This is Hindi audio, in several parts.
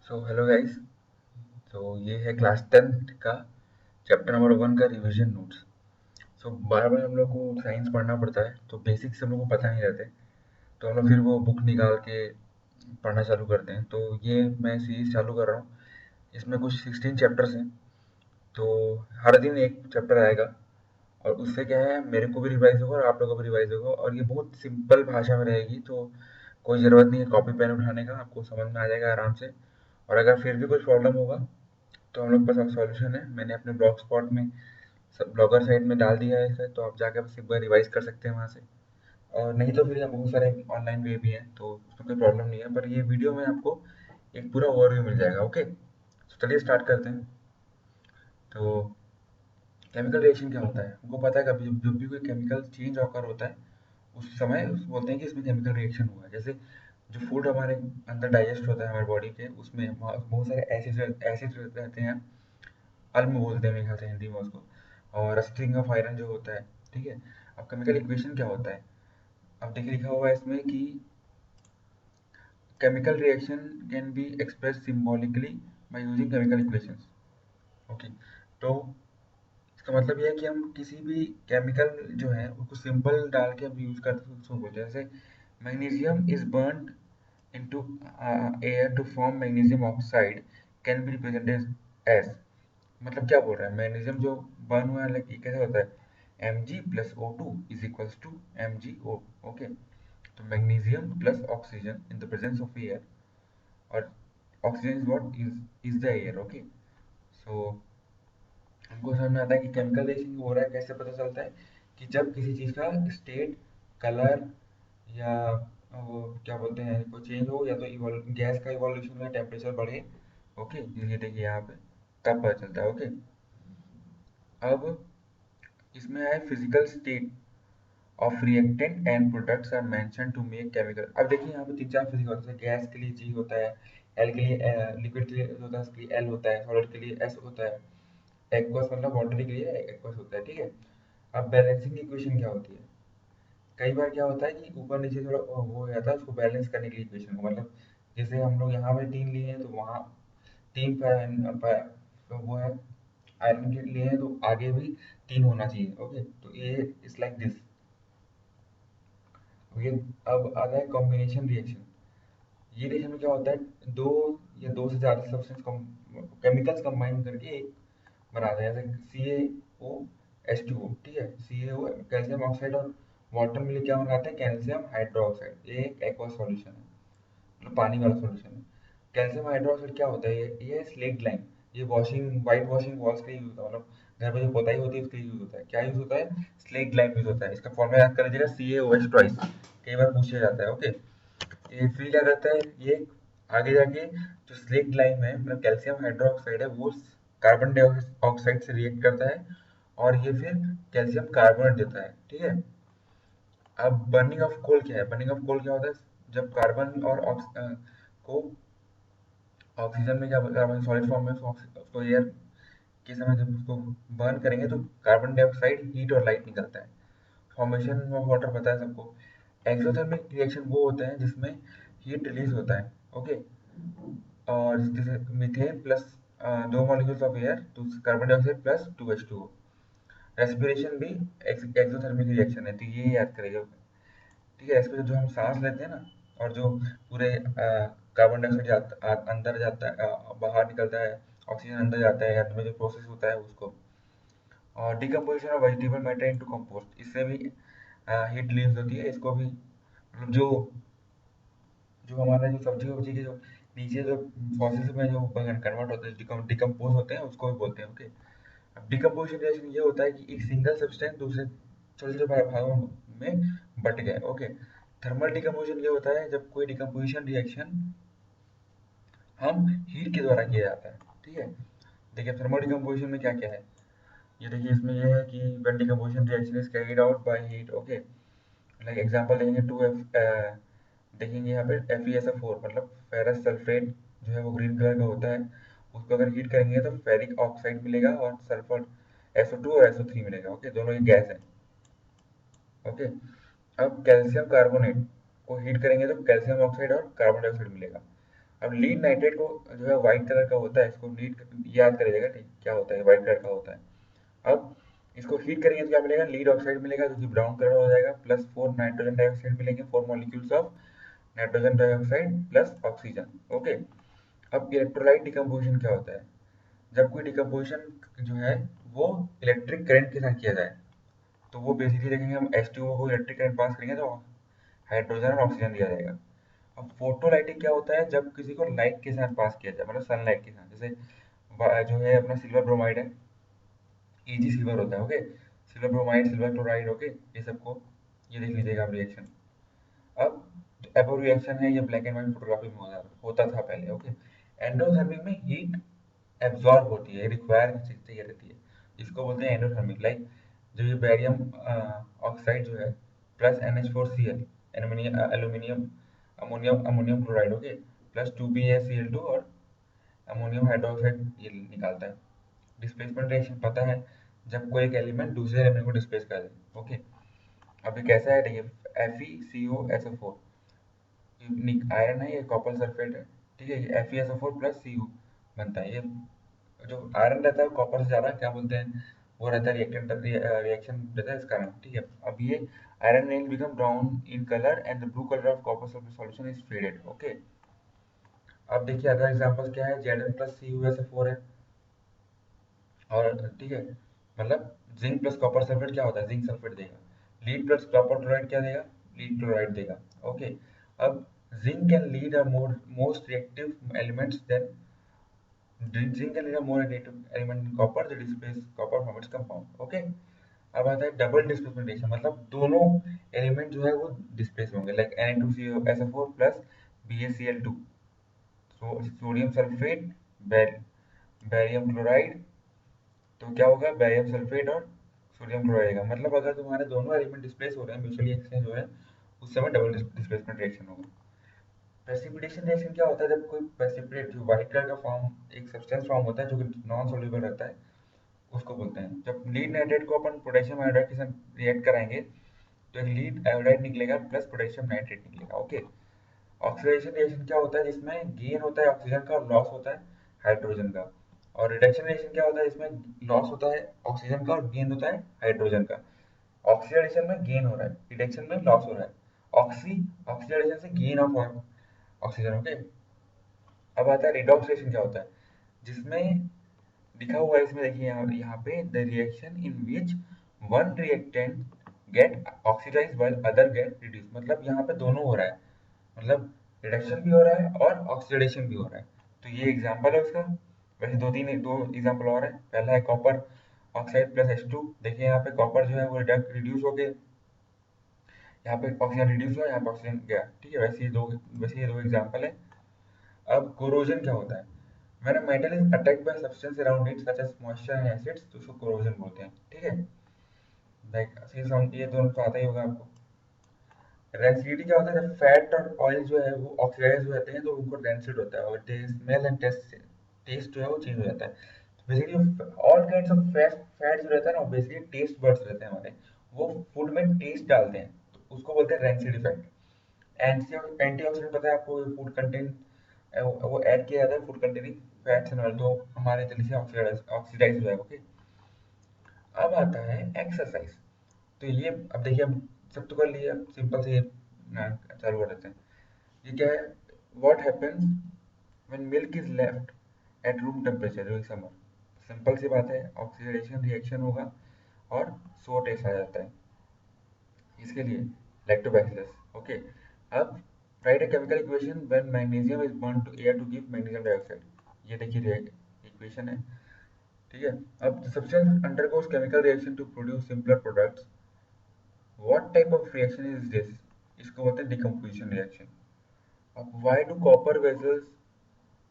So hello guys. तो ये है क्लास 10th का चैप्टर नंबर 1 का रिवीजन नोट्स। सो बार बार हम लोग को साइंस पढ़ना पड़ता है तो बेसिक्स हम लोग को पता नहीं रहते, तो हम लोग फिर वो बुक निकाल के पढ़ना चालू करते हैं। तो ये मैं सीरीज चालू कर रहा हूँ। इसमें कुछ 16 चैप्टर्स हैं। तो हर दिन एक चैप्टर आएगा और उससे क्या है, मेरे को भी रिवाइज होगा और आप लोगों को भी रिवाइज होगा, और ये बहुत सिंपल भाषा में रहेगी। तो कोई ज़रूरत नहीं है कॉपी पेन उठाने का, आपको समझ में आ जाएगा आराम से। और अगर फिर भी कुछ प्रॉब्लम होगा तो हम लोग के पास सॉल्यूशन है। मैंने अपने ब्लॉग स्पॉट में सब ब्लॉगर साइट में डाल दिया है इसे, तो आप जाकर बस एक बार रिवाइज कर सकते हैं वहाँ से। और नहीं तो फिर यहाँ बहुत सारे ऑनलाइन वे भी हैं, तो उसमें कोई प्रॉब्लम नहीं है। पर ये वीडियो में आपको एक पूरा ओवरव्यू मिल जाएगा। ओके, तो चलिए स्टार्ट करते हैं। तो केमिकल रिएक्शन क्या होता है, हमको पता है। कभी जब जब भी कोई केमिकल चेंज ऑकर होता है उस समय बोलते हैं कि इसमें केमिकल रिएक्शन हुआ है। जैसे जो फूड हमारे अंदर डाइजेस्ट होता है हमारे बॉडी के, उसमें बहुत सारे एसिड रहते हैं। अल्म बोलते हैं मेरे ख्याल से हिंदी में उसको। और स्ट्रिंग ऑफ आयरन जो होता है, ठीक है। अब केमिकल इक्वेशन क्या होता है, अब देखिए लिखा हुआ है इसमें कि chemical reaction can be express symbolically by using chemical equations. Okay, तो इसका मतलब ये है कि हम किसी भी केमिकल जो है उसको सिंबल डाल के हम यूज करते हैं, उसको बोलते हैं। जैसे magnesium is burned into air to form magnesium oxide can be represented as, मतलब क्या बोल रहा है, मैग्नीशियम जो बर्न हुआ है लाइक ये कैसे होता है, Mg+O2 is equals to MgO। Okay, तो magnesium plus oxygen in the presence of air, और oxygen is what is the air. Okay, so हमको समझ में आता है कि केमिकल रिएक्शन हो रहा है। कैसे पता चलता है कि जब किसी चीज का स्टेट, कलर, या वो क्या बोलते हैं को चेंज हो, या तो गैस का इवोल्यूशन में टेम्परेचर बढ़े। ओके, ये देखिए यहाँ पे तब पता चलता है। ओके, अब इसमें है physical state of reactant and products are mention to make chemical. अब देखिए यहाँ पे तीन चार फिजिकल होता है। गैस के लिए जी होता है, एल के लिए, लिक्विड के लिए होता है उसके लिए एल होता है, सॉलिड के लिए एस होता है, एक्वस मतलब वाटर के लिए एक्वस होता है, ठीक है। अब बैलेंसिंग इक्वेशन क्या होती है, कई बार क्या होता है कि ऊपर नीचे थोड़ा वो हो जाता है, उसको बैलेंस करने के लिए इक्वेशन को, मतलब जैसे हम लोग यहाँ पे तीन लिए हैं तो वहाँ तीन तो वो है आयरन के लिए हैं तो आगे भी तीन होना चाहिए। ओके, तो ये इज लाइक दिस। ये अब आता है कॉम्बिनेशन रिएक्शन। ये रिएक्शन में क्या होता है, दो या दो से ज्यादा सब्सटेंस केमिकल्स कंबाइन करके एक बनाते हैं। जैसे CaO ठीक है, CaO कैल्शियम ऑक्साइड और वाटर मिलकर क्या बनाते हैं, कैल्शियम हाइड्रोक्साइड। ये एक एक्वा सॉल्यूशन है, मतलब पानी वाला सॉल्यूशन है। कैल्शियम हाइड्रोक्साइड क्या होता है, ये स्लेट लाइम। ये वॉशिंग, वाइट वॉशिंग वॉल्स के लिए यूज होता है, मतलब घर पे जो पोताई होती है उसके लिए यूज होता है। क्या यूज होता है, स्लेट लाइम यूज होता है। इसका फॉर्मूला याद कर लीजिएगा, CaOH ट्वाइस, कई बार पूछा जाता है। ओके, ये फिर क्या करता है, ये आगे जाके जो स्लेट लाइम है मतलब कैल्शियम हाइड्रोक्साइड है, वो कार्बन डाइऑक्साइड से रिएक्ट करता है और ये फिर कैल्शियम कार्बोनेट देता है, ठीक है। अब बर्निंग ऑफ कोल क्या है, बर्निंग ऑफ कोल क्या होता है, जब कार्बन और को ऑक्सीजन में क्या, कार्बन सॉलिड फॉर्म में उसको एयर के समय जब उसको बर्न करेंगे तो कार्बन डाइऑक्साइड, हीट और लाइट निकलता है। फॉर्मेशन ऑफ वाटर पता है सबको। एक्सोथर्मिक रिएक्शन वो होते हैं जिसमें हीट रिलीज होता है। ओके, और जैसे मीथेन प्लस दो मॉलिक्यूल्स ऑफ एयर तो carbon dioxide plus 2H2O। Respiration भी एक्सोथर्मिक रिएक्शन है, तो ये याद करेगा। ठीक है, रेस्पिरेशन जो हम सांस लेते हैं ना, और जो पूरे कार्बन डाइऑक्साइड अंदर जाता है, बाहर निकलता है, ऑक्सीजन अंदर जाता है, अंदर में जो प्रोसेस होता है उसको। और decomposition of vegetable matter into compost, इससे भी हीट रिलीज होती है। इसको भी मतलब जो जो हमारा जो सब्जी वब्जी के जो नीचे जो प्रोसेस में जो कन्वर्ट होते हैं, डिकम्पोज होते हैं, उसको भी बोलते हैं। ओके, अब डिकम्पोजिशन रिएक्शन ये होता है कि एक सिंगल सब्सटेंस दूसरे छोटे छोटे भागों में बट गए। ओके, थर्मल डिकम्पोजिशन ये होता है जब कोई डिकम्पोजिशन रिएक्शन हम हीट के द्वारा किया जाता है, ठीक है। देखिए थर्मल डिकम्पोजिशन में क्या क्या है, ये देखिए इसमें ये है कि when decomposition reaction is carried out by heat। Okay, like example देंगे 2F, देखेंगे यहाँ पे FeSO4 मतलब फेरस सल्फेट जो है वो ग्रीन कलर का होता है। उसको अगर हीट करेंगे तो फेरिक ऑक्साइड मिलेगा और सल्फर SO2 और SO3 मिलेगा। ओके, दोनों ही गैस है। ओके, अब कैल्शियम कार्बोनेट को हीट करेंगे तो कैल्शियम ऑक्साइड और कार्बन डाइऑक्साइड मिलेगा। अब लीड नाइट्रेट को जो है व्हाइट कलर का होता है, इसको लीड याद करिएगा, ठीक क्या होता है, व्हाइट कलर का होता है। अब इसको हीट करेंगे तो क्या मिलेगा, लीड ऑक्साइड मिलेगा जो कि ब्राउन कलर हो जाएगा, प्लस 4 नाइट्रोजन डाइऑक्साइड मिलेंगे, 4 molecules of nitrogen dioxide plus oxygen. Okay, अब इलेक्ट्रोलाइट डिकम्पोजिशन क्या होता है, जब कोई डिकम्पोजिशन जो है वो इलेक्ट्रिक करंट के साथ किया जाए, तो वो बेसिकली देखेंगे हम H2O को इलेक्ट्रिक करंट पास करेंगे तो हाइड्रोजन और ऑक्सीजन दिया जाएगा। अब फोटोलाइटिक क्या होता है, जब किसी को लाइट के साथ पास किया जाए, मतलब सनलाइट के साथ, जैसे जो है अपना सिल्वर ब्रोमाइड है, Ag सिल्वर होता है। Okay, silver bromide, silver chloride, okay, ये सबको ये देख लीजिएगा आप रिएक्शन। अब एपो रिएक्शन है, ये ब्लैक एंड व्हाइट फोटोग्राफी में होता था पहले। ओके, एंडोथर्मिक में हीट एब्जॉर्ब होती है, रिक्वायर चाहिए रहती है, इसको बोलते हैं एंडोथर्मिक। लाइक जो ये बैरियम ऑक्साइड जो है plus NH4Cl, aluminium ammonium ammonium chloride, okay, plus 2BaCl2 और अमोनियम हाइड्रोक्साइड ये निकालता है। डिस्प्लेसमेंट रिएक्शन पता है, जब कोई एक एलिमेंट दूसरे एलिमेंट को डिस्प्लेस कर दे। ओके, अब ये कैसा है, देखिए FeCOSO4, आयरन है, ये कॉपर सल्फेट है, ठीक है, ये FeSO4 प्लस Cu बनता है। ये जो आयरन रहता है कॉपर से ज़्यादा क्या बोलते हैं, वो रहता है रिएक्टेंट, रिएक्शन रहता है इस कारण, ठीक है। अब ये iron will become brown in colour and the blue colour of copper sulphate solution is faded. Okay, अब देखिए अगला एग्जांपल क्या है, Zn प्लस CuSO4 है, और ठीक है, मतलब जिंक प्लस कॉपर सल्फेट क्या होता है, जिंक सल्फेट देगा। लीड प्लस कॉपर क्लोराइड क्या देगा, लीड क्लोराइड देगा। ओके, अब zinc can lead a most reactive elements then zinc can lead a more reactive element in copper the displace copper from its compound. Okay, अब आता है डबल डिस्प्लेसमेंट रिएक्शन, मतलब दोनों एलिमेंट जो है वो डिस्प्लेस होंगे, like Na2CO4 plus BaCl2, sodium sulphate, barium chloride, तो क्या होगा, बैरियम सल्फेट और सोडियम क्लोराइड का, मतलब अगर तुम्हारे दोनों एलिमेंट डिस्प्लेस हो रहे हैं, म्यूचुअली एक्सचेंज हो रहे हैं, उस समय डबल डिस्प्लेसमेंट रिएक्शन होगा। प्रेसिपिटेशन रिएक्शन क्या होता है, जब कोई प्रेसिपिटेट जो व्हाइट कलर का फॉर्म एक सब्सटेंस फॉर्म होता है जो कि नॉन सोल्यूबल रहता है, उसको बोलते हैं। जब लीड नाइट्रेट को अपन पोटेशियम आयोडाइड के साथ रिएक्ट कराएंगे तो एक लीड आयोडाइड निकलेगा प्लस पोटेशियम नाइट्रेट निकलेगा। ओके, ऑक्सीडेशन रिएक्शन क्या होता है, जिसमें गेन होता है ऑक्सीजन का और लॉस होता है हाइड्रोजन का। और रिडक्शन रिएक्शन क्या होता है, इसमें लॉस होता है ऑक्सीजन का और गेन होता है हाइड्रोजन का। ऑक्सीडेशन में गेन हो रहा है, रिडक्शन में लॉस हो रहा है। ऑक्सीडेशन से गेन ऑफ ऑक्सीजन। ओके, अब आता है रिडॉक्स रिएक्शन क्या होता है, जिसमें लिखा हुआ है इसमें, देखिए यहाँ पे the reaction in which one reactant get oxidise while other get reduce, मतलब यहाँ पे दोनों हो रहा है, मतलब रिडक्शन भी हो रहा है और ऑक्सीडेशन भी हो रहा है। तो ये एग्जांपल है उसका। वैसे दो एग्जांपल और है, पहला है कॉपर ऑक्साइड प्लस H2, देखिए यहाँ पे कॉपर जो है वो रिड्यूस हो गए, यहाँ पे ऑक्सीजन रिड्यूस हुआ, यहाँ पे ऑक्सीजन गया, ठीक है। वैसे ये दो एग्जांपल है। अब कोरोजन क्या होता है, when a metal is attacked by substance around it such as moisture and acids, तो उसको कोरोजन बोलते हैं, ठीक है। लाइक ये दोनों तो आता ही होगा आपको। रेंसिडिटी क्या होता है, जब फैट और ऑयल जो है वो ऑक्सीडाइज हो जाते हैं तो उनको रेंसिड होता है, और टेस्ट स्मेल एंड टेस्ट जो है वो चेंज हो जाता है। तो basically all kinds of fat जो रहता है ना, बेसिकली टेस्ट बर्ड्स रहते हैं हमारे, वो फूड में टेस्ट डालते हैं, तो उसको बोलते हैं रेंसिड इफेक्ट। एंटीऑक्सीडेंट पता है आपको, फूड कंटेंट वो ऐड किया जाता है, food containing fats and oil, तो हमारे जल्दी से ऑक्सीडाइज हो जाएगा। ओके, अब आता है एक्सरसाइज। तो ये अब देखिए, अब सब तो कर लिए, अब सिंपल से ये चालू कर देते हैं। ये क्या है, what happens when milk is left at room temperature during summer. Simple सी बात है, ऑक्सीडेशन रिएक्शन होगा और सो टेस्ट आ जाता है, इसके लिए लैक्टोबैसिलस। ओके, अब write a chemical equation when magnesium is burn to air to give magnesium dioxide, ये देखिए इक्वेशन है, ठीक है। अब substance undergoes chemical reaction to produce simpler products, what type of reaction is this, इसको बोलते हैं डिकम्पोजिशन रिएक्शन। अब why do copper vessels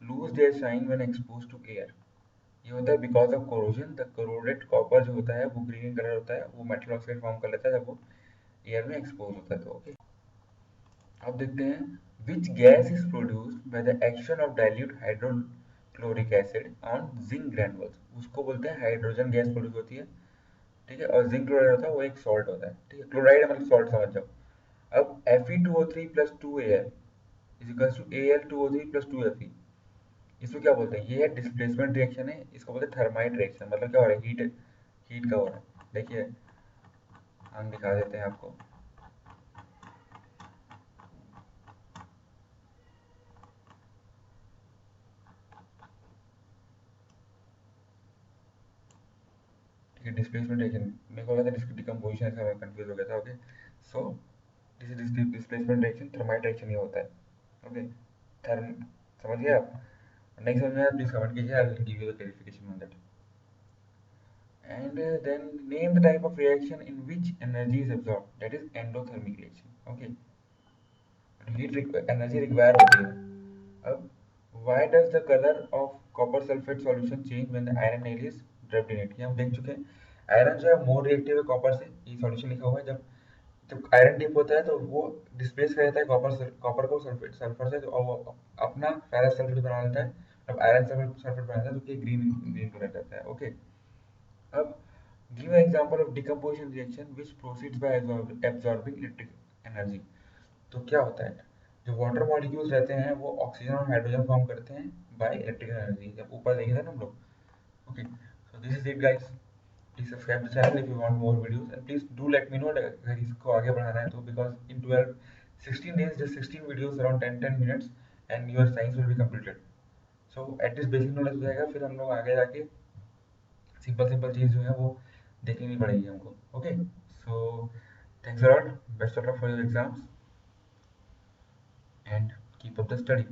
lose their shine when exposed to air, ये होता है because of corrosion, the corroded copper जो होता है वो ग्रीन कलर होता है, वो मेटल ऑक्साइड फॉर्म कर लेता है जब वो एयर में एक्सपोज होता है, तो ओके। अब देखते हैं, which gas is produced by the action of dilute hydrochloric acid on zinc granules, उसको बोलते हैं हाइड्रोजन गैस प्रोड्यूस होती है, ठीक है। और जिंक क्लोराइड होता है वो एक सॉल्ट होता है, ठीक है, क्लोराइड मतलब सॉल्ट समझ जाओ। अब Fe2O3 plus 2Al is equals to Al2O3 plus 2Fe। इसको क्या बोलते हैं, ये है डिस्प्लेसमेंट रिएक्शन है, इसको बोलते हैं थर्माइट रिएक्शन। मतलब क्या हो रहा है, हीट हीट का हो रहा है। देखिए हम दिखा देते हैं आपको। ठीक है, डिस्प्लेसमेंट रिएक्शन मेरे को लगा था डिकम्पोजिशन, ऐसा मैं कंफ्यूज हो गया था। Okay, so this is displacement reaction, thermite reaction ये होता है। ओके, थर्म, समझ गए आप? नहीं समझ में आया प्लीज कमेंट कीजिए, I will give you the clarification on that. And then name the type of reaction in which energy is absorbed, that is endothermic reaction. Okay, energy required होती है। अब why does the color of copper sulfate solution change when the iron nail is dropped in it? ये हम देख चुके हैं। आयरन जो है मोर रिएक्टिव है कॉपर से, ये सॉल्यूशन लिखा हुआ है। जब जब आयरन डिप होता है तो वो डिस्प्लेस कर देता है कॉपर को सल्फर से, तो वो अपना फेरस सल्फेट बना लेता है। अब आयरन सल्फेट बना लेता है, तो ग्रीन ग्रीन कलर रहता है। ओके, अब give an example of decomposition reaction which proceeds by absorbing electric energy। तो क्या होता है, जो वाटर मॉलिक्यूल्स रहते हैं वो ऑक्सीजन और हाइड्रोजन फॉर्म करते हैं बाय इलेक्ट्रिकल एनर्जी, जब ऊपर देखे थे ना हम लोग। Okay, so this is it guys. Please subscribe the channel if you want more videos, and please do let me know अगर इसको आगे बढ़ाना है तो, because in 12 16 days just 16 videos around 10 minutes and your science will be completed। So at least basic knowledge हो जाएगा, फिर हम लोग आगे जाके सिंपल सिंपल चीज़ जो है वो देखनी पड़ेगी हमको। Okay, so thanks a lot, best of luck for your exams and keep up the study.